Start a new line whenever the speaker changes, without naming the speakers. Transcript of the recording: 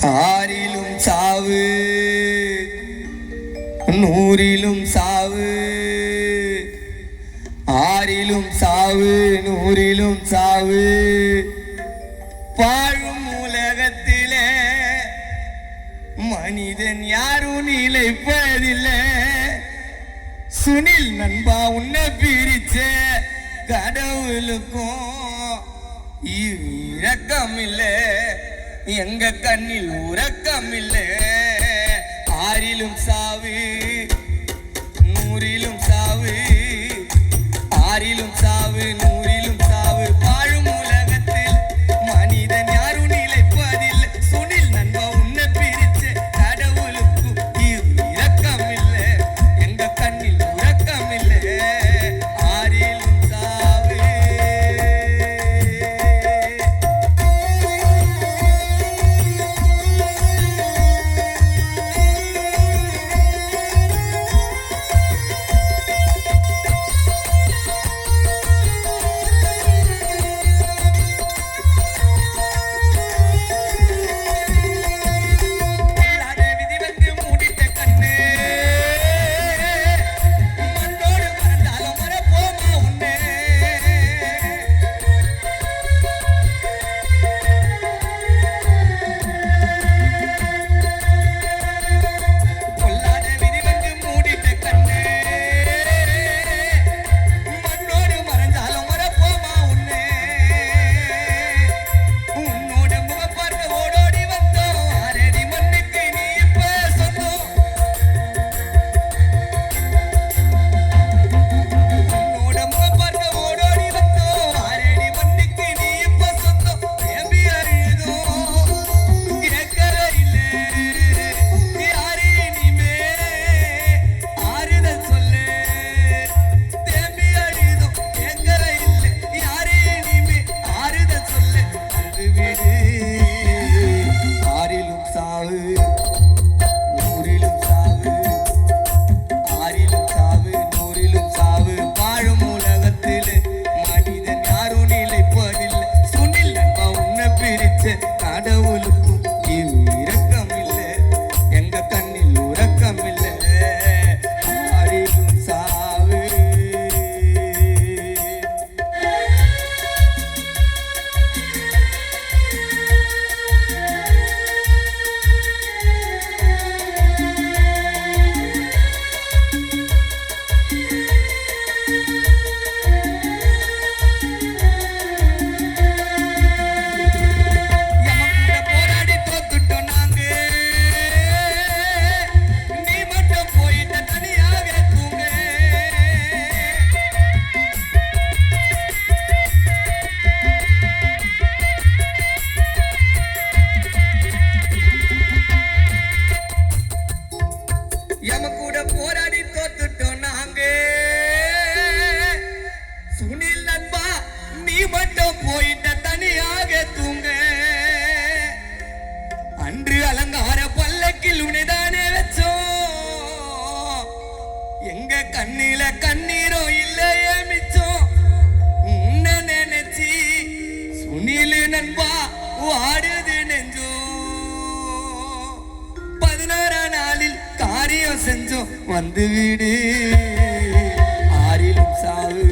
ஆறிலும் சாவு நூறிலும் சாவு, ஆறிலும் சாவு நூறிலும் சாவு. வாழும் உலகத்திலே மனிதன் யாரும் நிலைப்பதில்லை. சுனில் நண்பா உன்னை பிரிச்ச கடவுளுக்கும் இரக்கம் இல்லை, எங்க கண்ணில் உறக்கம் இல்லை. ஆறிலும் சாவு நூறிலும் சாவு, ஆறிலும் சாவு நூறிலும் சாவு. வாழும் உலகத்தில் மனிதன் யாரும் நிலைப்பதில்லை. சுனில் நண்பா உன்னை பிரிச்ச கடவுளுக்கும் இரக்கம் இல்லை, எங்க கண்ணில் உறக்கம் இல்லை. ஆறிலும் சாவு. கடவுளுக்கும் இரக்கம் இல்லை, எங்க கண்ணில் உறக்கம் இல்லை. ஆறிலும் சாவு. கூட போராடி தோத்துட்டோம் நாங்க. சுனில் நண்பா நீ மட்டும் போயிட்ட தனியாக தூங்க. அன்று அலங்கார பல்லக்கில் உனைதானே வச்சோம், எங்க கண்ணில கண்ணீரோ இல்லையே மிச்சம். உன்னை நினைச்சி சுனில் நண்பா வாடுது நெஞ்சோ. 16 நாளில் காரியம் செஞ்சோம் வந்து வீடு. ஆறிலும் சாவு.